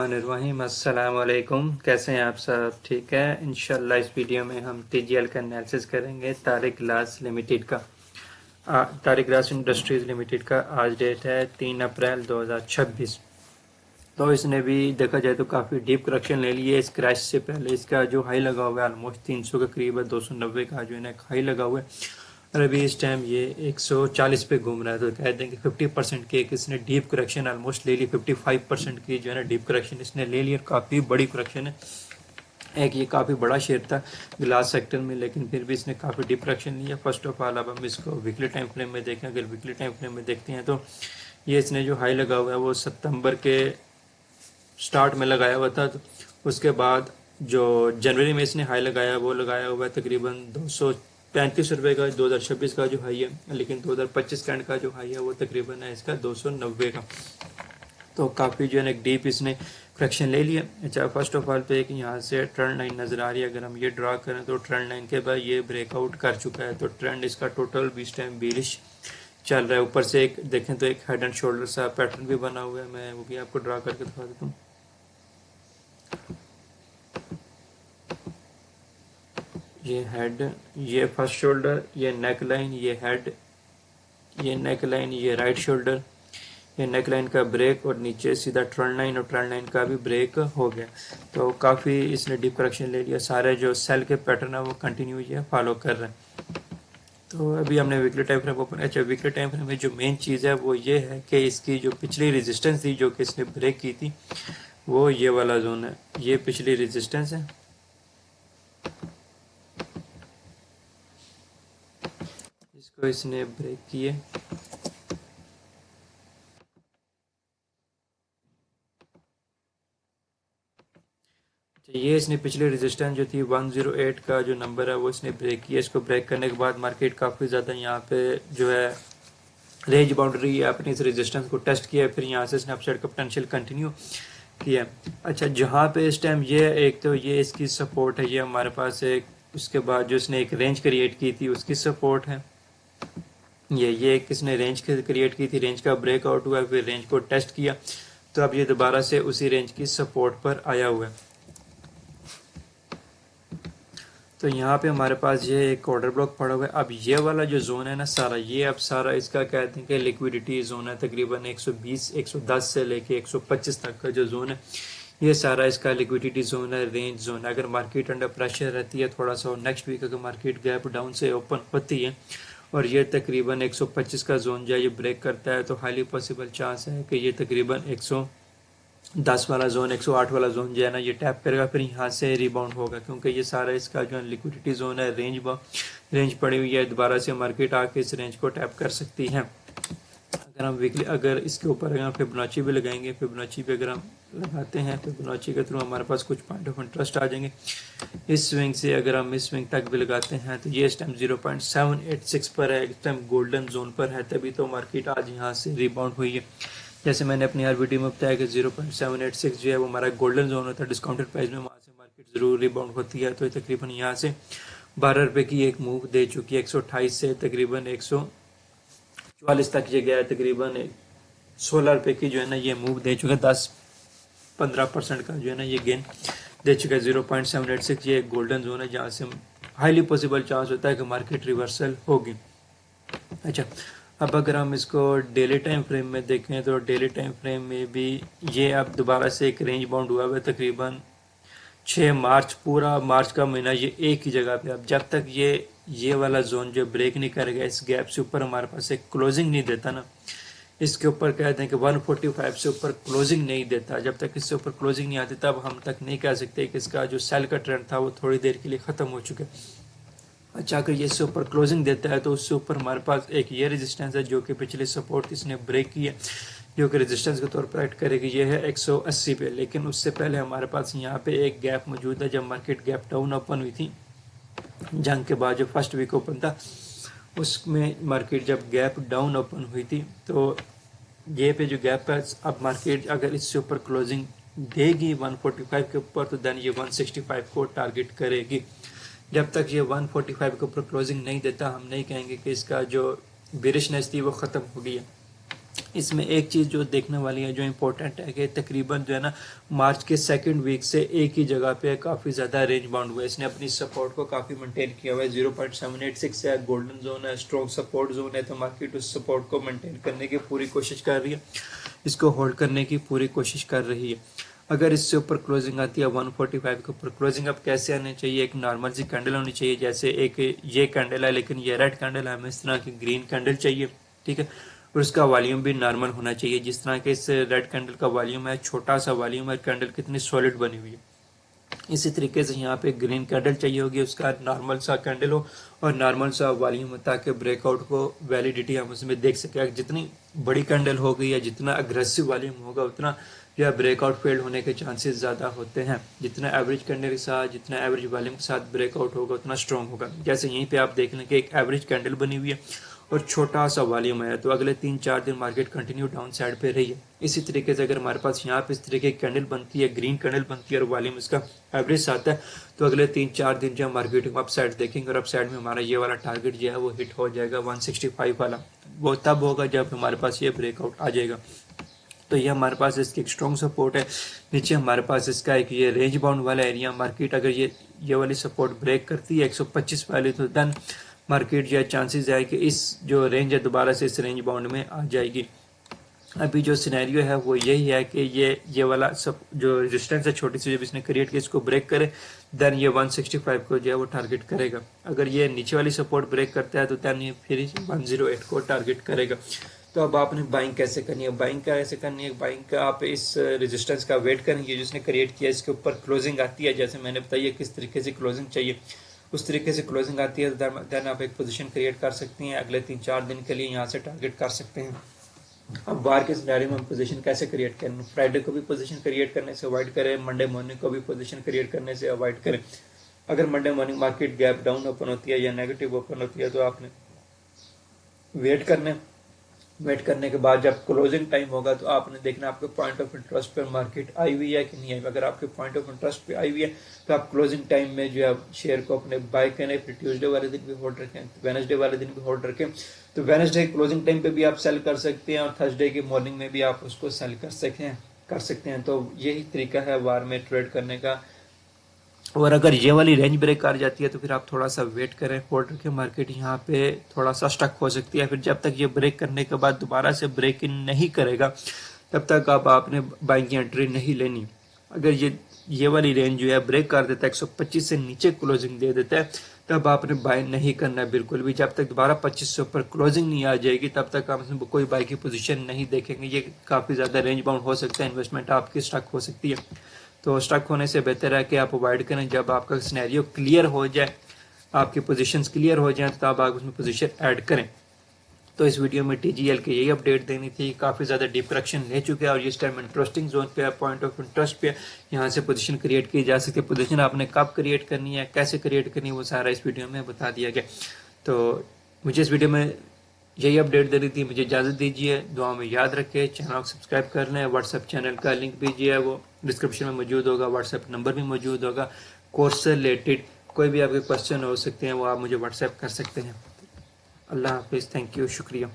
रहीम अस्सलाम वालेकुम। कैसे हैं आप सब? ठीक है। इंशाल्लाह इस वीडियो में हम टीजीएल का एनालिसिस करेंगे। तारिक ग्लास लिमिटेड का तारिक ग्लास इंडस्ट्रीज लिमिटेड का आज डेट है 3 अप्रैल 2026। तो इसने भी देखा जाए तो काफ़ी डीप करेक्शन ले ली है। इस क्रैश से पहले इसका जो हाई लगा हुआ है ऑलमोस्ट 300 के करीब है, 290 का जो है हाई लगा हुआ है, और अभी इस टाइम ये 140 पे घूम रहा है। तो कहते हैं कि 50% की एक इसने डीप करेक्शन ऑलमोस्ट ले ली। 55% की जो है ना डीप करेक्शन इसने ले ली और काफ़ी बड़ी करेक्शन है। एक ये काफ़ी बड़ा शेयर था ग्लास सेक्टर में, लेकिन फिर भी इसने काफ़ी डीप करेक्शन लिया। फर्स्ट ऑफ ऑल अब हम इसको वीकली टाइम फ्रेम में देखें। अगर वीकली टाइम फ्रेम में देखते हैं तो ये इसने जो हाई लगा हुआ है वो सितंबर के स्टार्ट में लगाया हुआ था। तो उसके बाद जो जनवरी में इसने हाई लगाया वो लगाया हुआ है तकरीबन 235 रुपये का 2026 का जो हाई है, लेकिन 2025 का एंड का जो हाई है वो तकरीबन है इसका 290 का। तो काफ़ी जो है ना एक डीप इसने करेक्शन ले लिया। अच्छा, फर्स्ट ऑफ ऑल पे एक यहाँ से ट्रेंड लाइन नज़र आ रही है। अगर हम ये ड्रा करें तो ट्रेंड लाइन के बाद ये ब्रेकआउट कर चुका है। तो ट्रेंड इसका टोटल भी इस टाइम बेरिश चल रहा है। ऊपर से एक देखें तो एक हेड एंड शोल्डर सा पैटर्न भी बना हुआ है। मैं वो भी आपको ड्रा करके दिखा देता हूँ। ये हेड, ये फर्स्ट शोल्डर, ये नेक लाइन, ये हेड, ये नेक लाइन, ये राइट शोल्डर, ये नेक लाइन का ब्रेक और नीचे सीधा ट्रेंड लाइन, और ट्रेंड लाइन का भी ब्रेक हो गया। तो काफ़ी इसने डीप करेक्शन ले लिया। सारे जो सेल के पैटर्न है वो कंटिन्यू ये फॉलो कर रहे हैं। तो अभी हमने वीकली टाइम फ्रेम ओपन। अच्छा, वीकली टाइम फ्रेम में जो मेन चीज़ है वो ये है कि इसकी जो पिछली रेजिस्टेंस थी जो कि इसने ब्रेक की थी वो ये वाला जोन है। ये पिछली रेजिस्टेंस है, इसको इसने ब्रेक किए। ये इसने पिछले रेजिस्टेंस जो थी 108 का जो नंबर है वो इसने ब्रेक किया। इसको ब्रेक करने के बाद मार्केट काफ़ी ज़्यादा यहाँ पे जो है रेंज बाउंड्री या अपनी इस रेजिस्टेंस को टेस्ट किया, फिर यहाँ से इसने अपसाइड का पोटेंशियल कंटिन्यू किया। अच्छा, जहाँ पे इस टाइम ये एक तो ये इसकी सपोर्ट है, ये हमारे पास एक, उसके बाद जो इसने एक रेंज क्रिएट की थी उसकी सपोर्ट है। ये एक इसने रेंज क्रिएट की थी, रेंज का ब्रेकआउट हुआ, फिर रेंज को टेस्ट किया, तो अब ये दोबारा से उसी रेंज की सपोर्ट पर आया हुआ है। तो यहाँ पे हमारे पास ये एक ऑर्डर ब्लॉक पड़ा हुआ है। अब ये वाला जो जोन है ना सारा, ये अब सारा इसका कहते हैं कि लिक्विडिटी जोन है। तकरीबन 120 110 से लेके 125 तक का जो जोन है ये सारा इसका लिक्विडिटी जोन है, रेंज जोन है। अगर मार्केट अंडर प्रेशर रहती है थोड़ा सा, और नेक्स्ट वीक अगर मार्केट गैप डाउन से ओपन होती है और ये तकरीबन 125 का जोन जो है ये ब्रेक करता है, तो हाईली पॉसिबल चांस है कि ये तकरीबन 110 वाला जोन, 108 वाला जोन जो है ना ये टैप करेगा, फिर यहाँ से रिबाउंड होगा, क्योंकि ये सारा इसका जो है लिक्विडिटी जोन है, रेंज पड़ी हुई है। दोबारा से मार्केट आके इस रेंज को टैप कर सकती है। अगर हम वीकली अगर इसके ऊपर अगर हम फिबोनाची भी लगाएंगे, फिबोनाची भी अगर हम लगाते हैं, फिबोनाची के थ्रू हमारे पास कुछ पॉइंट ऑफ इंटरेस्ट आ जाएंगे। इस स्विंग से अगर हम इस स्विंग तक भी लगाते हैं तो ये इस टाइम 0.786 पर है, इस टाइम गोल्डन जोन पर है, तभी तो मार्केट आज यहाँ से रिबाउंड हुई है। जैसे मैंने अपनी हर वीडियो में बताया कि 0.786 जो है वो हमारा गोल्डन जोन होता है डिस्काउंटेड प्राइस में, वहाँ से मार्केट ज़रूर रिबाउंड होती है। तो ये तकरीबन यहाँ से 12 रुपये की एक मूव दे चुकी है। 128 से तकरीबन 144 तक ये गया है, तकरीबन 16 रुपये की जो है ना ये मूव दे चुका है। 10-15% का जो है ना ये गेन दे चुका है। 0.786 ये एक गोल्डन जोन है जहाँ से हाईली पॉसिबल चांस होता है कि मार्केट रिवर्सल होगी। अच्छा, अब अगर हम इसको डेली टाइम फ्रेम में देखें तो डेली टाइम फ्रेम में भी ये अब दोबारा से एक रेंज बाउंड हुआ है। तकरीबन 6 मार्च, पूरा मार्च का महीना ये एक ही जगह पे, अब जब तक ये वाला जोन जो ब्रेक नहीं करेगा, इस गैप से ऊपर हमारे पास एक क्लोजिंग नहीं देता ना, इसके ऊपर कहते हैं कि 145 से ऊपर क्लोजिंग नहीं देता, जब तक इससे ऊपर क्लोजिंग नहीं आती तब हम तक नहीं कह सकते कि इसका जो सेल का ट्रेंड था वो थोड़ी देर के लिए ख़त्म हो चुका है। अच्छा, अगर ये इससे ऊपर क्लोजिंग देता है तो उससे ऊपर हमारे पास एक ये रेजिस्टेंस है जो कि पिछले सपोर्ट इसने ब्रेक किया, जो कि रेजिस्टेंस के तौर पर एक्ट करेगी, ये है 180 पे। लेकिन उससे पहले हमारे पास यहाँ पे एक गैप मौजूद है। जब मार्केट गैप डाउन ओपन हुई थी, जंग के बाद जो फर्स्ट वीक ओपन था उसमें मार्केट जब गैप डाउन ओपन हुई थी, तो ये पे जो गैप है, अब मार्केट अगर इससे ऊपर क्लोजिंग देगी 145 के ऊपर तो देन ये 165 को टारगेट करेगी। जब तक ये 145 के ऊपर क्लोजिंग नहीं देता हम नहीं कहेंगे कि इसका जो बेरिशनेस थी वो ख़त्म हो गई है। इसमें एक चीज़ जो देखने वाली है, जो इम्पोर्टेंट है, कि तकरीबन जो है ना मार्च के सेकंड वीक से एक ही जगह पे काफ़ी ज़्यादा रेंज बाउंड हुआ है। इसने अपनी सपोर्ट को काफ़ी मेंटेन किया हुआ है। 0.786 है, गोल्डन जोन है, स्ट्रॉन्ग सपोर्ट जोन है। तो मार्केट उस सपोर्ट को मेंटेन करने की पूरी कोशिश कर रही है, इसको होल्ड करने की पूरी कोशिश कर रही है। अगर इससे ऊपर क्लोजिंग आती है 145 के ऊपर क्लोजिंग अब कैसे आनी चाहिए, एक नॉर्मल सी कैंडल होनी चाहिए, जैसे एक ये कैंडल है लेकिन ये रेड कैंडल है, हमें इस तरह की ग्रीन कैंडल चाहिए, ठीक है। और उसका वॉल्यूम भी नॉर्मल होना चाहिए, जिस तरह के इस रेड कैंडल का वॉल्यूम है, छोटा सा वॉल्यूम है, कैंडल कितनी सॉलिड बनी हुई है। इसी तरीके से यहाँ पे ग्रीन कैंडल चाहिए होगी, उसका नॉर्मल सा कैंडल हो और नॉर्मल सा वॉल्यूम हो, ताकि ब्रेकआउट को वैलिडिटी हम उसमें देख सकें। जितनी बड़ी कैंडल होगी या जितना अग्रेसिव वॉल्यूम होगा, उतना या ब्रेकआउट फेल होने के चांसेस ज़्यादा होते हैं। जितना एवरेज कैंडल के साथ, जितना एवरेज वॉल्यूम के साथ ब्रेकआउट होगा, उतना स्ट्रॉन्ग होगा। जैसे यहीं पे आप देख लें कि एक एवरेज कैंडल बनी हुई है और छोटा सा वॉल्यूम है, तो अगले 3-4 दिन मार्केट कंटिन्यू डाउन साइड पे रही है। इसी तरीके से अगर हमारे पास यहाँ पे इस तरीके की कैंडल बनती है, ग्रीन कैंडल बनती है और वॉल्यूम इसका एवरेज आता है, तो अगले 3-4 दिन जो मार्केट को अप साइड देखेंगे और अप साइड में हमारा ये वाला टारगेट जो है वो हिट हो जाएगा 165 वाला। वो तब होगा जब हमारे पास ये ब्रेकआउट आ जाएगा। तो ये हमारे पास इसकी एक स्ट्रॉन्ग सपोर्ट है। नीचे हमारे पास इसका एक ये रेंज बाउंड वाला एरिया, मार्केट अगर ये वाली सपोर्ट ब्रेक करती है 125 वाली, तो देन मार्केट जो है चांसेस है कि इस जो रेंज है दोबारा से इस रेंज बाउंड में आ जाएगी। अभी जो सिनेरियो है वो यही है कि ये वाला सब जो रेजिस्टेंस है छोटी सी, जब इसने क्रिएट किया, इसको ब्रेक करे, देन ये 165 को जो है वो टारगेट करेगा। अगर ये नीचे वाली सपोर्ट ब्रेक करता है तो देन ये फिर 108 को टारगेट करेगा। तो अब आपने बाइंग कैसे करनी है, बाइंग कैसे करनी है, बाइंग का आप इस रेजिस्टेंस का वेट करेंगे जिसने क्रिएट किया, इसके ऊपर क्लोजिंग आती है, जैसे मैंने बताया किस तरीके से क्लोजिंग चाहिए, उस तरीके से क्लोजिंग आती है, देन आप एक पोजीशन क्रिएट कर सकती हैं, अगले 3-4 दिन के लिए यहाँ से टारगेट कर सकते हैं। अब बाहर के सिनेरियो में हम पोजीशन कैसे क्रिएट करें, फ्राइडे को भी पोजीशन क्रिएट करने से अवॉइड करें, मंडे मॉर्निंग को भी पोजीशन क्रिएट करने से अवॉइड करें। अगर Monday morning market gap down open होती है या नेगेटिव ओपन होती है, तो आपने वेट करने के बाद जब क्लोजिंग टाइम होगा, तो आपने देखना आपके पॉइंट ऑफ इंटरेस्ट पर मार्केट आई हुई है कि नहीं आई। अगर आपके पॉइंट ऑफ इंटरेस्ट पे आई हुई है, तो आप क्लोजिंग टाइम में जो है शेयर को अपने बाय करें, फिर ट्यूसडे वाले दिन भी होल्ड रखें, वेडनेसडे वाले दिन भी होल्ड रखें। तो वेडनेसडे क्लोजिंग टाइम पे भी आप सेल कर सकते हैं और थर्सडे की मॉर्निंग में भी आप उसको सेल कर सकते हैं। तो यही तरीका है वार में ट्रेड करने का। और अगर ये वाली रेंज ब्रेक कर जाती है तो फिर आप थोड़ा सा वेट करें, होल्ड रखें, मार्केट यहाँ पे थोड़ा सा स्टक हो सकती है। फिर जब तक ये ब्रेक करने के बाद दोबारा से ब्रेक इन नहीं करेगा, तब तक आपने बाइंग की एंट्री नहीं लेनी। अगर ये वाली रेंज जो है ब्रेक कर देता है, 125 से नीचे क्लोजिंग दे देता है, तब आपने बाय नहीं करना है बिल्कुल भी। जब तक दोबारा 25 से ऊपर क्लोजिंग नहीं आ जाएगी, तब तक आप इसमें कोई बाय की पोजीशन नहीं देखेंगे। ये काफ़ी ज़्यादा रेंज बाउंड हो सकता है, इन्वेस्टमेंट आपकी स्टक हो सकती है। तो स्टक होने से बेहतर है कि आप अवॉइड करें। जब आपका सिनेरियो क्लियर हो जाए, आपकी पोजीशंस क्लियर हो जाएं, तब आप उसमें पोजीशन ऐड करें। तो इस वीडियो में टीजीएल की यही अपडेट देनी थी। काफ़ी ज़्यादा डीप करेक्शन ले चुके हैं और इस टाइम इंटरेस्टिंग जोन पे है, पॉइंट ऑफ इंटरेस्ट पे यहाँ से पोजीशन क्रिएट की जा सकती है। पोजीशन आपने कब क्रिएट करनी है, कैसे क्रिएट करनी है, वो सारा इस वीडियो में बता दिया गया। तो मुझे इस वीडियो में यही अपडेट देनी थी। मुझे इजाज़त दीजिए, दुआ में याद रखें, चैनल को सब्सक्राइब कर लें। व्हाट्सएप चैनल का लिंक भी जो है वो डिस्क्रिप्शन में मौजूद होगा, व्हाट्सएप नंबर भी मौजूद होगा। कोर्स से रिलेटेड कोई भी आपके क्वेश्चन हो सकते हैं, वो आप मुझे व्हाट्सएप कर सकते हैं। अल्लाह हाफिज़, थैंक यू, शुक्रिया।